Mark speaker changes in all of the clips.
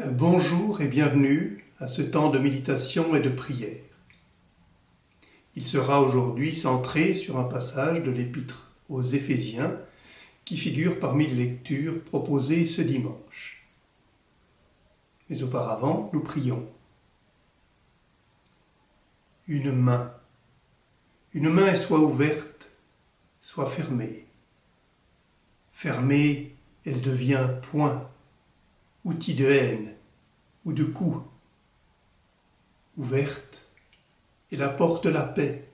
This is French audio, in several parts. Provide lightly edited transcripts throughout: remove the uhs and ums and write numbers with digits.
Speaker 1: Bonjour et bienvenue à ce temps de méditation et de prière. Il sera aujourd'hui centré sur un passage de l'Épître aux Éphésiens qui figure parmi les lectures proposées ce dimanche. Mais auparavant, nous prions. Une main est soit ouverte, soit fermée. Fermée, elle devient poing, outil de haine ou de coup. Ouverte, elle apporte la paix.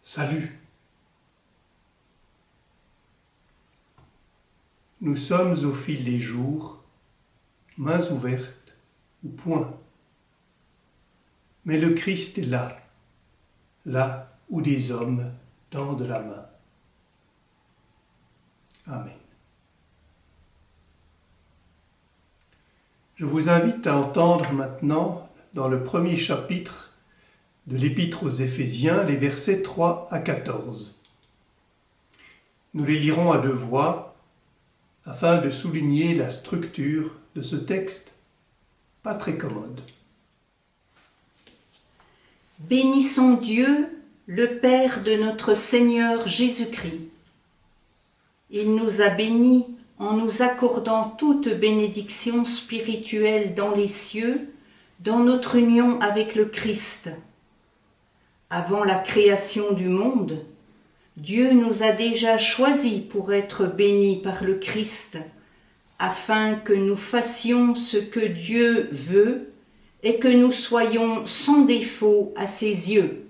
Speaker 1: Salut. Nous sommes au fil des jours, mains ouvertes ou poing. Mais le Christ est là où des hommes tendent la main. Amen. Je vous invite à entendre maintenant, dans le premier chapitre de l'Épître aux Éphésiens, les versets 3 à 14. Nous les lirons à deux voix, afin de souligner la structure de ce texte, pas très commode.
Speaker 2: Bénissons Dieu, le Père de notre Seigneur Jésus-Christ. Il nous a bénis en nous accordant toute bénédiction spirituelle dans les cieux, dans notre union avec le Christ. Avant la création du monde, Dieu nous a déjà choisis pour être bénis par le Christ, afin que nous fassions ce que Dieu veut et que nous soyons sans défaut à ses yeux.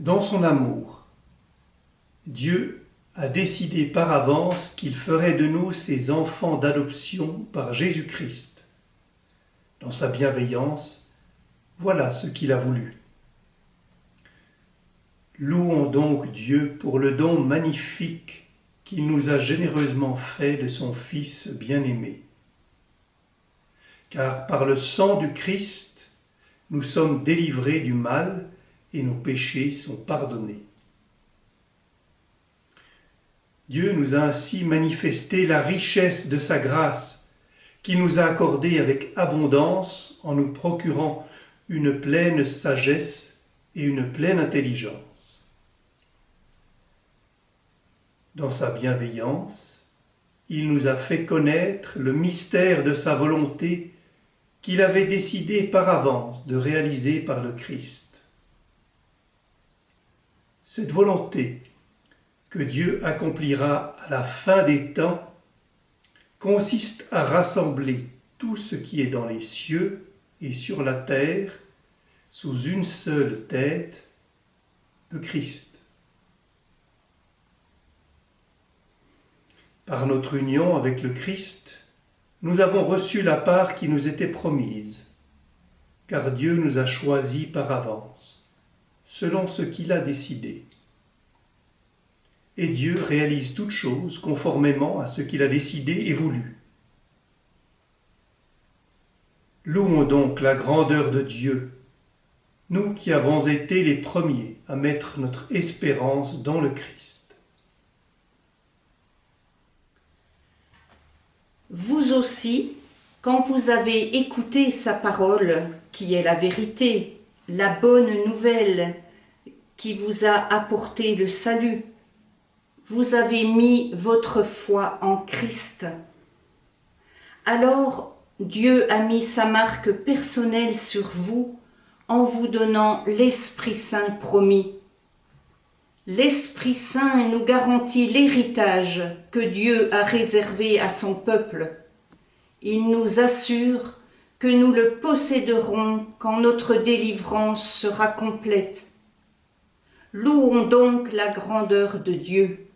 Speaker 1: Dans son amour, Dieu a décidé par avance qu'il ferait de nous ses enfants d'adoption par Jésus-Christ. Dans sa bienveillance, voilà ce qu'il a voulu. Louons donc Dieu pour le don magnifique qu'il nous a généreusement fait de son Fils bien-aimé. Car par le sang du Christ, nous sommes délivrés du mal et nos péchés sont pardonnés. Dieu nous a ainsi manifesté la richesse de sa grâce, qu'il nous a accordée avec abondance en nous procurant une pleine sagesse et une pleine intelligence. Dans sa bienveillance, il nous a fait connaître le mystère de sa volonté qu'il avait décidé par avance de réaliser par le Christ. Cette volonté que Dieu accomplira à la fin des temps consiste à rassembler tout ce qui est dans les cieux et sur la terre sous une seule tête, le Christ. Par notre union avec le Christ, nous avons reçu la part qui nous était promise, car Dieu nous a choisis par avance, selon ce qu'il a décidé. Et Dieu réalise toutes choses conformément à ce qu'il a décidé et voulu. Louons donc la grandeur de Dieu, nous qui avons été les premiers à mettre notre espérance dans le Christ.
Speaker 2: Vous aussi, quand vous avez écouté sa parole, qui est la vérité, la bonne nouvelle, qui vous a apporté le salut, vous avez mis votre foi en Christ. Alors, Dieu a mis sa marque personnelle sur vous en vous donnant l'Esprit Saint promis. L'Esprit Saint nous garantit l'héritage que Dieu a réservé à son peuple. Il nous assure que nous le posséderons quand notre délivrance sera complète. Louons donc la grandeur de Dieu.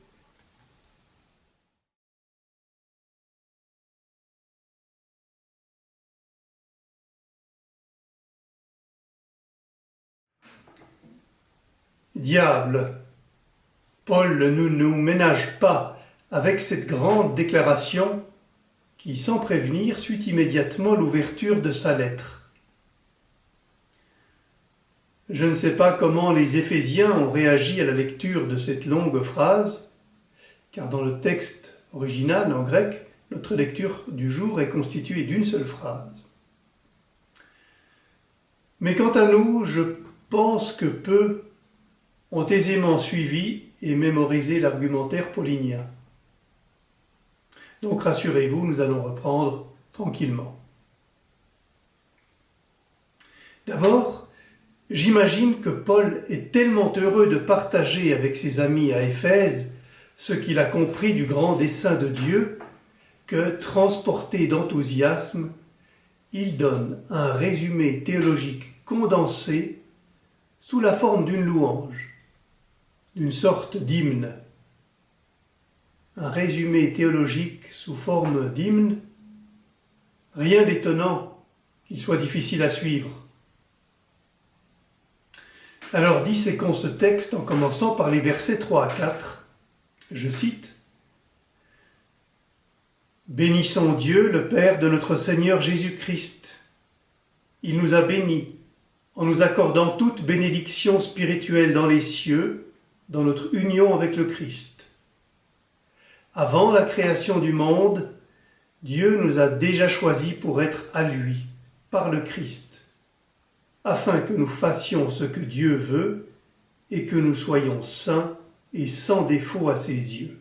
Speaker 1: Diable, Paul ne nous ménage pas avec cette grande déclaration qui, sans prévenir, suit immédiatement l'ouverture de sa lettre. Je ne sais pas comment les Éphésiens ont réagi à la lecture de cette longue phrase, car dans le texte original en grec, Notre lecture du jour est constituée d'une seule phrase. Mais quant à nous, je pense que peu ont aisément suivi et mémorisé l'argumentaire paulinien. Donc rassurez-vous, nous allons reprendre tranquillement. D'abord, j'imagine que Paul est tellement heureux de partager avec ses amis à Éphèse ce qu'il a compris du grand dessein de Dieu que, transporté d'enthousiasme, il donne un résumé théologique condensé sous la forme d'une louange, d'une sorte d'hymne. Un résumé théologique sous forme d'hymne, rien d'étonnant qu'il soit difficile à suivre. Alors disséquons ce texte en commençant par les versets 3 à 4. Je cite : « Bénissons Dieu, le Père de notre Seigneur Jésus-Christ. Il nous a bénis en nous accordant toute bénédiction spirituelle dans les cieux, dans notre union avec le Christ. Avant la création du monde, Dieu nous a déjà choisis pour être à lui, par le Christ, afin que nous fassions ce que Dieu veut et que nous soyons saints et sans défaut à ses yeux. »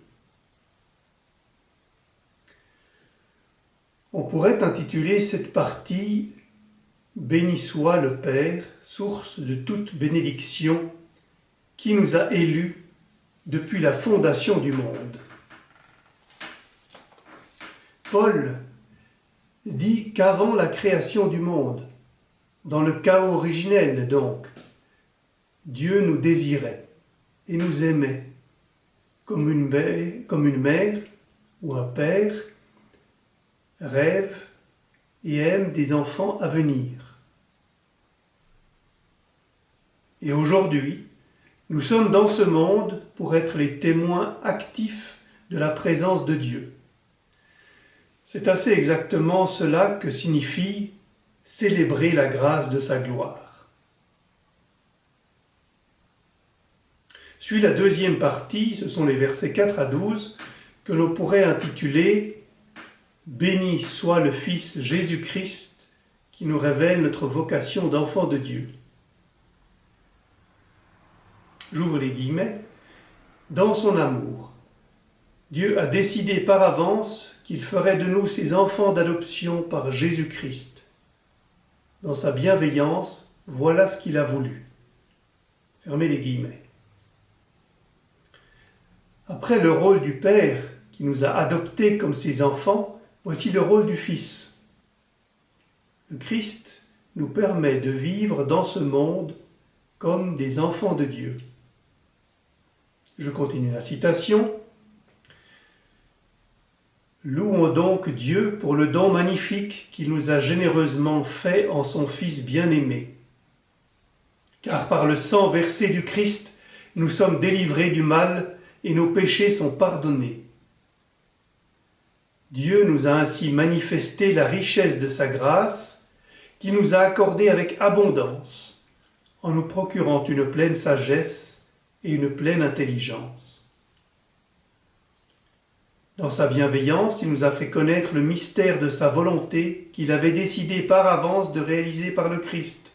Speaker 1: On pourrait intituler cette partie « Béni soit le Père, source de toute bénédiction, qui nous a élus depuis la fondation du monde. » Paul dit qu'avant la création du monde, dans le chaos originel donc, Dieu nous désirait et nous aimait comme une mère ou un père rêve et aime des enfants à venir. Et aujourd'hui, nous sommes dans ce monde pour être les témoins actifs de la présence de Dieu. C'est assez exactement cela que signifie célébrer la grâce de sa gloire. Suit la deuxième partie, ce sont les versets 4 à 12, que l'on pourrait intituler « Béni soit le Fils Jésus-Christ qui nous révèle notre vocation d'enfant de Dieu. » J'ouvre les guillemets. « Dans son amour, Dieu a décidé par avance qu'il ferait de nous ses enfants d'adoption par Jésus-Christ. Dans sa bienveillance, voilà ce qu'il a voulu. » Fermez les guillemets. Après le rôle du Père qui nous a adoptés comme ses enfants, voici le rôle du Fils. Le Christ nous permet de vivre dans ce monde comme des enfants de Dieu. Je continue la citation. « Louons donc Dieu pour le don magnifique qu'il nous a généreusement fait en son Fils bien-aimé. Car par le sang versé du Christ, nous sommes délivrés du mal et nos péchés sont pardonnés. Dieu nous a ainsi manifesté la richesse de sa grâce, qu'il nous a accordée avec abondance, en nous procurant une pleine sagesse et une pleine intelligence. Dans sa bienveillance, il nous a fait connaître le mystère de sa volonté qu'il avait décidé par avance de réaliser par le Christ.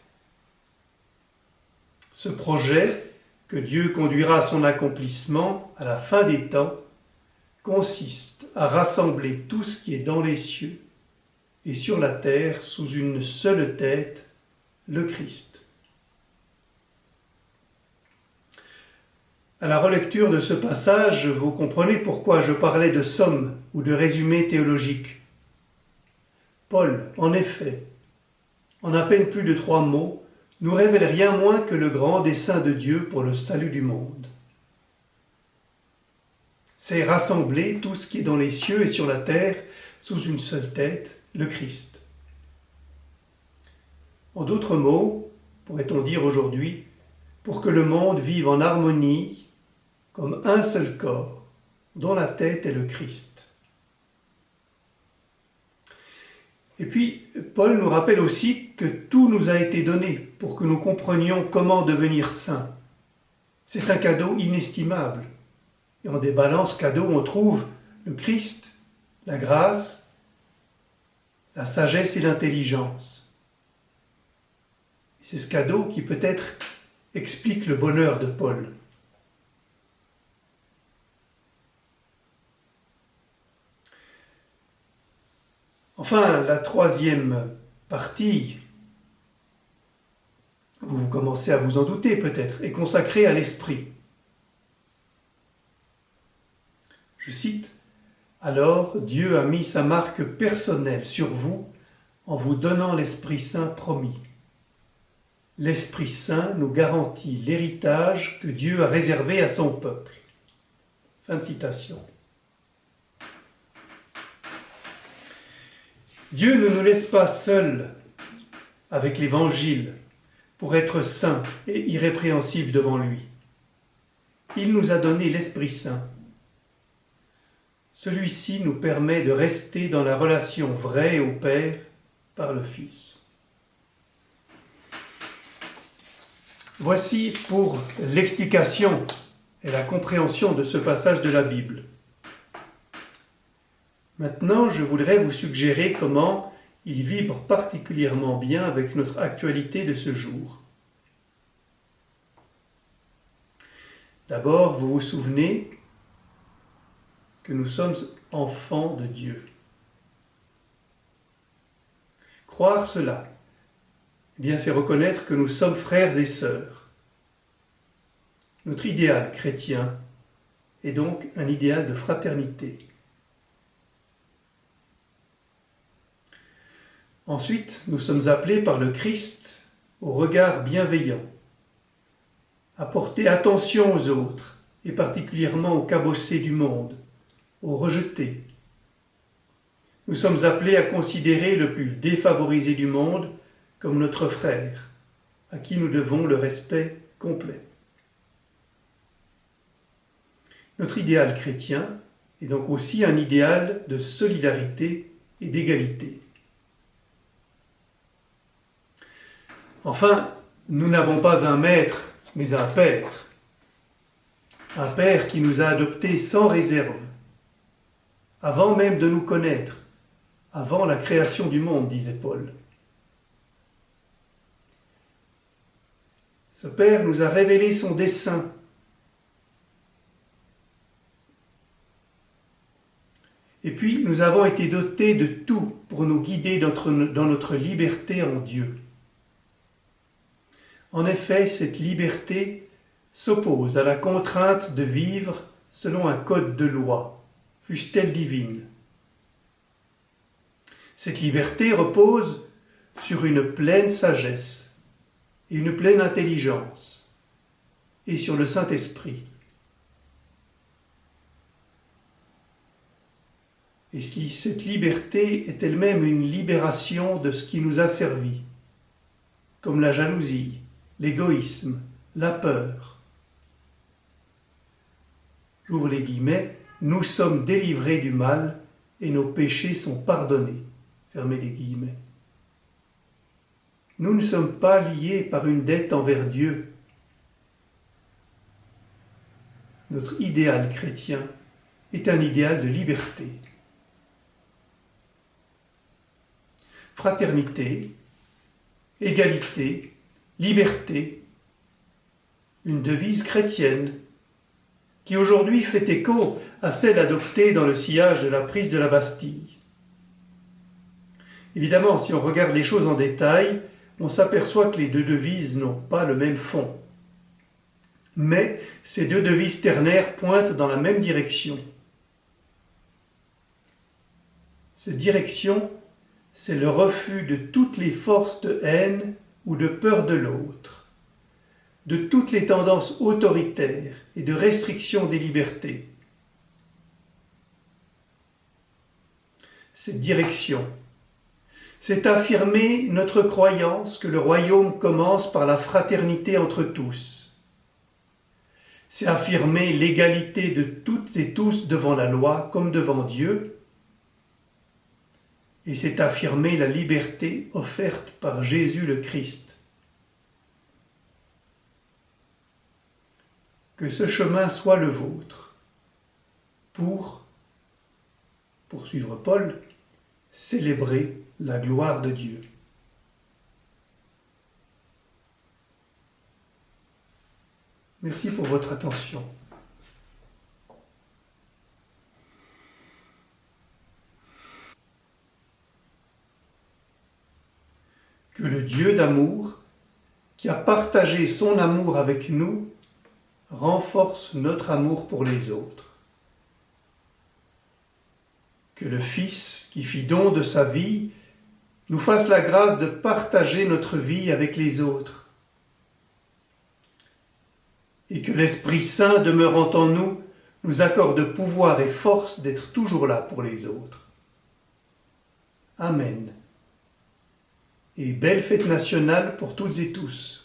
Speaker 1: Ce projet, que Dieu conduira à son accomplissement à la fin des temps, consiste à rassembler tout ce qui est dans les cieux et sur la terre sous une seule tête, le Christ. À la relecture de ce passage, vous comprenez pourquoi je parlais de somme ou de résumé théologique. Paul, en effet, en à peine plus de 3 mots, nous révèle rien moins que le grand dessein de Dieu pour le salut du monde. C'est rassembler tout ce qui est dans les cieux et sur la terre sous une seule tête, le Christ. En d'autres mots, pourrait-on dire aujourd'hui, pour que le monde vive en harmonie comme un seul corps, dont la tête est le Christ. Et puis, Paul nous rappelle aussi que tout nous a été donné pour que nous comprenions comment devenir saints. C'est un cadeau inestimable. Et en déballant ce cadeau, on trouve le Christ la grâce, la sagesse et l'intelligence. C'est ce cadeau qui peut-être explique le bonheur de Paul. Enfin, la troisième partie, vous commencez à vous en douter peut-être, est consacrée à l'esprit. Je cite, « Alors Dieu a mis sa marque personnelle sur vous en vous donnant l'Esprit Saint promis. L'Esprit Saint nous garantit l'héritage que Dieu a réservé à son peuple. » Fin de citation. Dieu ne nous laisse pas seuls avec l'Évangile pour être saints et irrépréhensibles devant lui. Il nous a donné l'Esprit Saint. Celui-ci nous permet de rester dans la relation vraie au Père par le Fils. Voici pour l'explication et la compréhension de ce passage de la Bible. Maintenant, je voudrais vous suggérer comment il vibre particulièrement bien avec notre actualité de ce jour. D'abord, vous vous souvenez que nous sommes enfants de Dieu. Croire cela, eh bien, c'est reconnaître que nous sommes frères et sœurs. Notre idéal chrétien est donc un idéal de fraternité. Ensuite, nous sommes appelés par le Christ au regard bienveillant, à porter attention aux autres, et particulièrement aux cabossés du monde, aux rejetés. Nous sommes appelés à considérer le plus défavorisé du monde comme notre frère, à qui nous devons le respect complet. Notre idéal chrétien est donc aussi un idéal de solidarité et d'égalité. Enfin, nous n'avons pas un maître, mais un père. Un père qui nous a adoptés sans réserve, avant même de nous connaître, avant la création du monde, disait Paul. Ce Père nous a révélé son dessein. Et puis, nous avons été dotés de tout pour nous guider dans notre liberté en Dieu. En effet, cette liberté s'oppose à la contrainte de vivre selon un code de loi, fût-elle divine. Cette liberté repose sur une pleine sagesse et une pleine intelligence, et sur le Saint-Esprit. Et si cette liberté est elle-même une libération de ce qui nous a servi, comme la jalousie, l'égoïsme, la peur. J'ouvre les guillemets, nous sommes délivrés du mal et nos péchés sont pardonnés. Fermez les guillemets. Nous ne sommes pas liés par une dette envers Dieu. Notre idéal chrétien est un idéal de liberté. Fraternité, égalité, liberté, une devise chrétienne qui aujourd'hui fait écho à celle adoptée dans le sillage de la prise de la Bastille. Évidemment, si on regarde les choses en détail, on s'aperçoit que les deux devises n'ont pas le même fond. Mais ces deux devises ternaires pointent dans la même direction. Cette direction, c'est le refus de toutes les forces de haine ou de peur de l'autre, de toutes les tendances autoritaires et de restriction des libertés. Cette direction, c'est affirmer notre croyance que le royaume commence par la fraternité entre tous. C'est affirmer l'égalité de toutes et tous devant la loi comme devant Dieu. Et c'est affirmer la liberté offerte par Jésus le Christ. Que ce chemin soit le vôtre, pour pour suivre Paul, célébrer la gloire de Dieu. Merci pour votre attention. Que le Dieu d'amour, qui a partagé son amour avec nous, renforce notre amour pour les autres. Que le Fils, qui fit don de sa vie, nous fasse la grâce de partager notre vie avec les autres. Et que l'Esprit Saint demeurant en nous, nous accorde pouvoir et force d'être toujours là pour les autres. Amen. Et belle fête nationale pour toutes et tous.